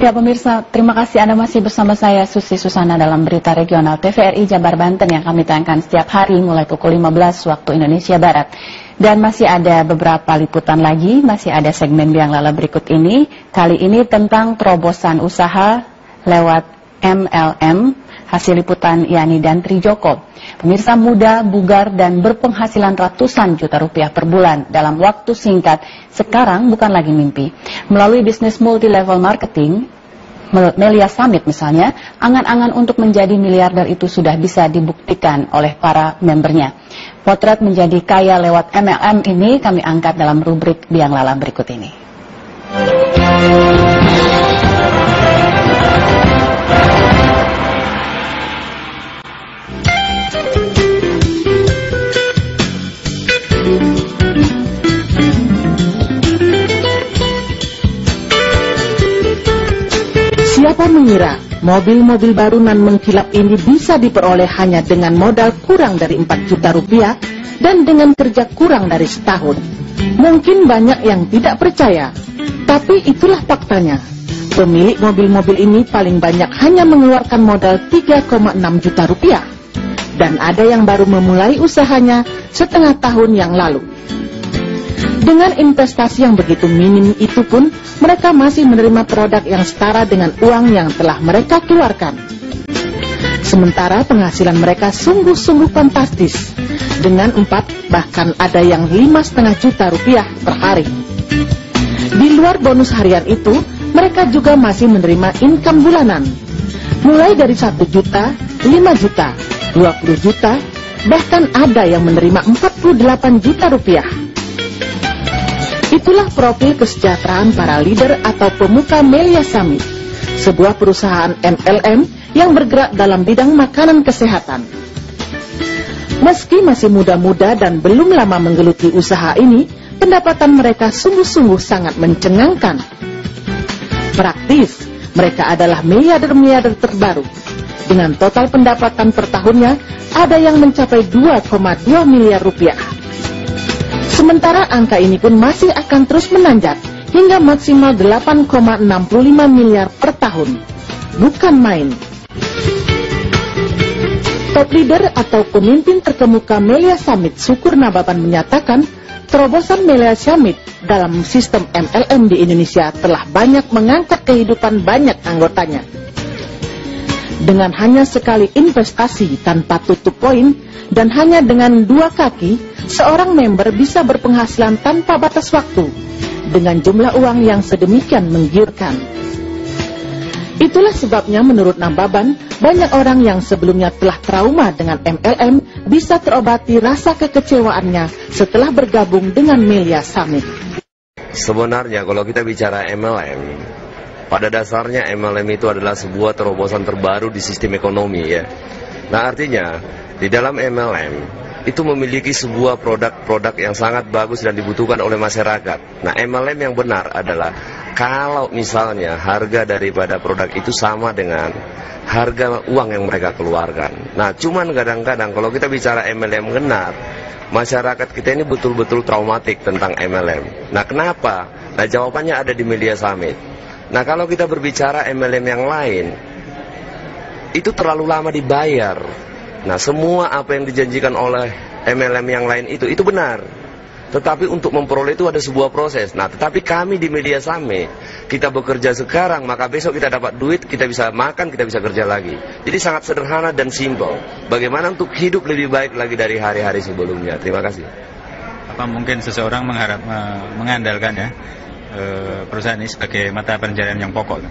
Ya pemirsa, terima kasih Anda masih bersama saya Susi Susana dalam berita regional TVRI Jabar Banten yang kami tayangkan setiap hari mulai pukul 15 waktu Indonesia Barat. Dan masih ada beberapa liputan lagi, masih ada segmen Biang Lala berikut ini. Kali ini tentang terobosan usaha lewat MLM, hasil liputan Yani dan Trijoko. Pemirsa, muda, bugar, dan berpenghasilan ratusan juta rupiah per bulan dalam waktu singkat sekarang bukan lagi mimpi. Melalui bisnis multi-level marketing, Melia Summit misalnya, angan-angan untuk menjadi miliarder itu sudah bisa dibuktikan oleh para membernya. Potret menjadi kaya lewat MLM ini kami angkat dalam rubrik Biang Lala berikut ini. Siapa mengira mobil-mobil baru nan mengkilap ini bisa diperoleh hanya dengan modal kurang dari 4 juta rupiah dan dengan kerja kurang dari setahun? Mungkin banyak yang tidak percaya, tapi itulah faktanya. Pemilik mobil-mobil ini paling banyak hanya mengeluarkan modal 3,6 juta rupiah. Dan ada yang baru memulai usahanya setengah tahun yang lalu. Dengan investasi yang begitu minim itu pun, mereka masih menerima produk yang setara dengan uang yang telah mereka keluarkan. Sementara penghasilan mereka sungguh-sungguh fantastis, dengan 4 bahkan ada yang 5,5 juta rupiah per hari. Di luar bonus harian itu, mereka juga masih menerima income bulanan, mulai dari 1 juta, 5 juta, 20 juta, bahkan ada yang menerima 48 juta rupiah. Itulah profil kesejahteraan para leader atau pemuka Melia Summit, sebuah perusahaan MLM yang bergerak dalam bidang makanan kesehatan. Meski masih muda-muda dan belum lama menggeluti usaha ini, pendapatan mereka sungguh-sungguh sangat mencengangkan. Praktis, mereka adalah miliarder-miliarder terbaru. Dengan total pendapatan per tahunnya, ada yang mencapai 2,2 miliar rupiah. Sementara angka ini pun masih akan terus menanjak hingga maksimal 8,65 miliar per tahun. Bukan main. Top leader atau pemimpin terkemuka Melia Summit, Syukur Nababan, menyatakan terobosan Melia Summit dalam sistem MLM di Indonesia telah banyak mengangkat kehidupan banyak anggotanya. Dengan hanya sekali investasi tanpa tutup poin dan hanya dengan 2 kaki, seorang member bisa berpenghasilan tanpa batas waktu dengan jumlah uang yang sedemikian menggiurkan. Itulah sebabnya menurut Nababan, banyak orang yang sebelumnya telah trauma dengan MLM bisa terobati rasa kekecewaannya setelah bergabung dengan Melia Summit. Sebenarnya kalau kita bicara MLM, pada dasarnya MLM itu adalah sebuah terobosan terbaru di sistem ekonomi ya. Nah artinya di dalam MLM itu memiliki sebuah produk-produk yang sangat bagus dan dibutuhkan oleh masyarakat. Nah MLM yang benar adalah kalau misalnya harga daripada produk itu sama dengan harga uang yang mereka keluarkan. Nah cuman kadang-kadang kalau kita bicara MLM benar, masyarakat kita ini betul-betul traumatik tentang MLM. Nah kenapa? Nah jawabannya ada di Melia Summit. Nah kalau kita berbicara MLM yang lain, itu terlalu lama dibayar. Nah semua apa yang dijanjikan oleh MLM yang lain itu benar. Tetapi untuk memperoleh itu ada sebuah proses. Nah tetapi kami di Melia Summit, kita bekerja sekarang, maka besok kita dapat duit, kita bisa makan, kita bisa kerja lagi. Jadi sangat sederhana dan simpel. Bagaimana untuk hidup lebih baik lagi dari hari-hari sebelumnya. Terima kasih. Apa mungkin seseorang mengandalkan ya perusahaan ini sebagai mata pencarian yang pokok?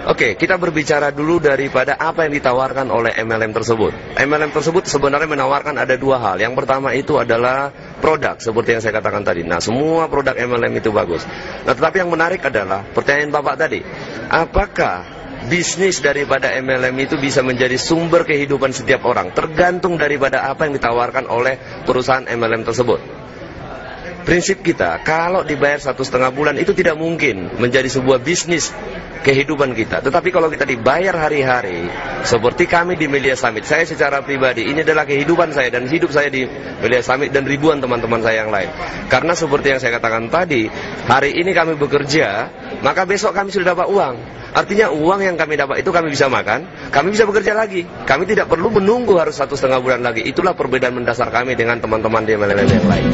Oke, kita berbicara dulu daripada apa yang ditawarkan oleh MLM tersebut. MLM tersebut sebenarnya menawarkan ada 2 hal. Yang pertama itu adalah produk, seperti yang saya katakan tadi. Nah, semua produk MLM itu bagus. Nah, tetapi yang menarik adalah pertanyaan Bapak tadi. Apakah bisnis daripada MLM itu bisa menjadi sumber kehidupan setiap orang? Tergantung daripada apa yang ditawarkan oleh perusahaan MLM tersebut. Prinsip kita, kalau dibayar 1,5 bulan itu tidak mungkin menjadi sebuah bisnis kehidupan kita. Tetapi kalau kita dibayar hari-hari, seperti kami di Melia Summit, saya secara pribadi, ini adalah kehidupan saya dan hidup saya di Melia Summit dan ribuan teman-teman saya yang lain. Karena seperti yang saya katakan tadi, hari ini kami bekerja maka besok kami sudah dapat uang. Artinya uang yang kami dapat itu kami bisa makan, kami bisa bekerja lagi. Kami tidak perlu menunggu harus 1,5 bulan lagi. Itulah perbedaan mendasar kami dengan teman-teman di MLM yang lain.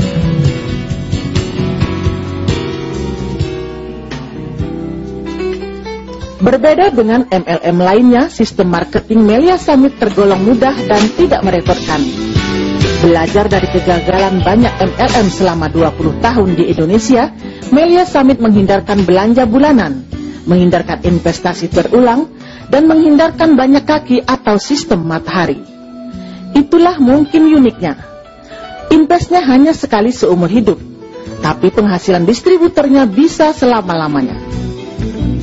Berbeda dengan MLM lainnya, sistem marketing Melia Summit tergolong mudah dan tidak merepotkan. Belajar dari kegagalan banyak MLM selama 20 tahun di Indonesia, Melia Summit menghindarkan belanja bulanan, menghindarkan investasi terulang, dan menghindarkan banyak kaki atau sistem matahari. Itulah mungkin uniknya. Investnya hanya sekali seumur hidup, tapi penghasilan distributornya bisa selama-lamanya.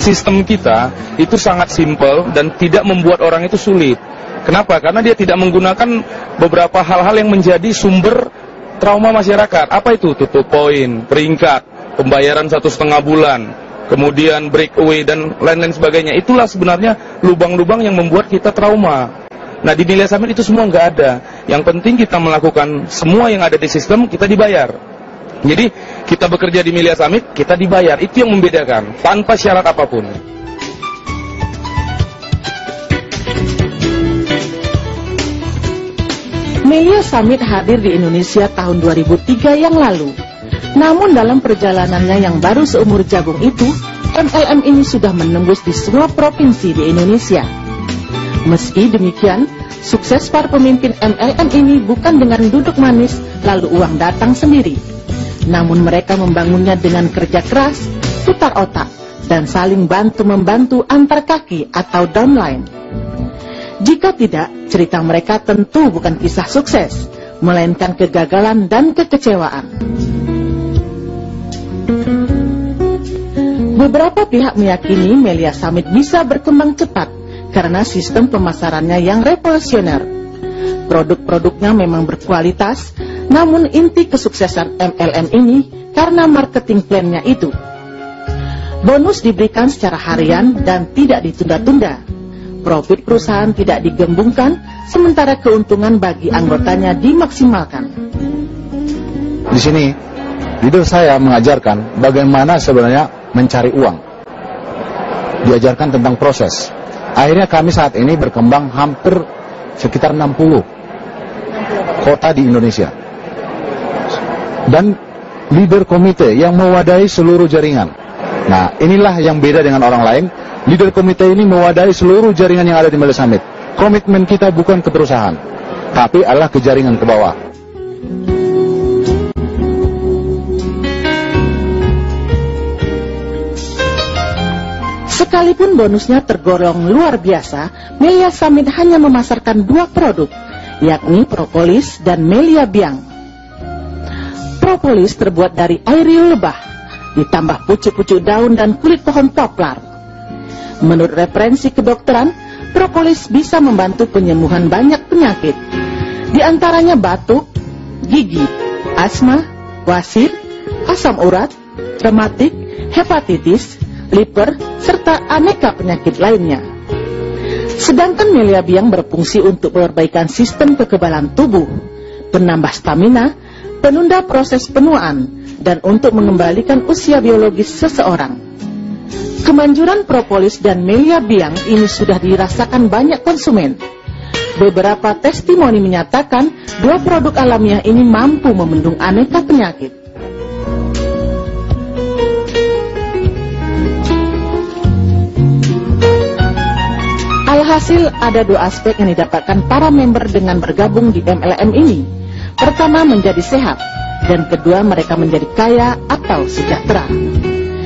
Sistem kita itu sangat simpel dan tidak membuat orang itu sulit. Kenapa? Karena dia tidak menggunakan beberapa hal-hal yang menjadi sumber trauma masyarakat. Apa itu? Tutup poin, peringkat, pembayaran 1,5 bulan, kemudian breakaway dan lain-lain sebagainya. Itulah sebenarnya lubang-lubang yang membuat kita trauma. Nah, di Melia Summit itu semua nggak ada. Yang penting kita melakukan semua yang ada di sistem, kita dibayar. Jadi kita bekerja di Melia Summit, kita dibayar. Itu yang membedakan, tanpa syarat apapun. Melia Summit hadir di Indonesia tahun 2003 yang lalu. Namun dalam perjalanannya yang baru seumur jagung itu, MLM ini sudah menembus di semua provinsi di Indonesia. Meski demikian, sukses para pemimpin MLM ini bukan dengan duduk manis lalu uang datang sendiri. Namun mereka membangunnya dengan kerja keras, putar otak, dan saling bantu-membantu antar kaki atau downline. Jika tidak, cerita mereka tentu bukan kisah sukses, melainkan kegagalan dan kekecewaan. Beberapa pihak meyakini Melia Summit bisa berkembang cepat karena sistem pemasarannya yang revolusioner. Produk-produknya memang berkualitas, namun inti kesuksesan MLM ini karena marketing plan-nya itu. Bonus diberikan secara harian dan tidak ditunda-tunda. Profit perusahaan tidak digembungkan, sementara keuntungan bagi anggotanya dimaksimalkan. Di sini, leader saya mengajarkan bagaimana sebenarnya mencari uang. Diajarkan tentang proses. Akhirnya kami saat ini berkembang hampir sekitar 60 kota di Indonesia. Dan leader komite yang mewadahi seluruh jaringan. Nah, inilah yang beda dengan orang lain. Leader komite ini mewadahi seluruh jaringan yang ada di Melia Summit. Komitmen kita bukan ke perusahaan, tapi adalah ke jaringan ke bawah. Sekalipun bonusnya tergolong luar biasa, Melia Summit hanya memasarkan 2 produk, yakni propolis dan Melia Biang. Propolis terbuat dari air riul lebah, ditambah pucuk-pucuk daun dan kulit pohon poplar. Menurut referensi kedokteran, propolis bisa membantu penyembuhan banyak penyakit, di antaranya batuk, gigi, asma, wasir, asam urat, rematik, hepatitis, liver, serta aneka penyakit lainnya. Sedangkan Melia Biang berfungsi untuk perbaikan sistem kekebalan tubuh, penambah stamina, penunda proses penuaan, dan untuk mengembalikan usia biologis seseorang. Kemanjuran propolis dan Melia Biang ini sudah dirasakan banyak konsumen. Beberapa testimoni menyatakan 2 produk alamiah ini mampu membendung aneka penyakit. Alhasil ada 2 aspek yang didapatkan para member dengan bergabung di MLM ini. Pertama, menjadi sehat, dan kedua, mereka menjadi kaya atau sejahtera.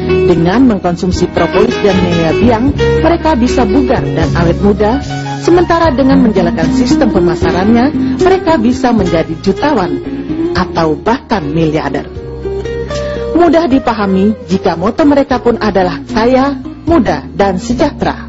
Dengan mengkonsumsi propolis dan Melia Biang, mereka bisa bugar dan awet muda, sementara dengan menjalankan sistem pemasarannya, mereka bisa menjadi jutawan atau bahkan miliarder. Mudah dipahami jika moto mereka pun adalah kaya, muda, dan sejahtera.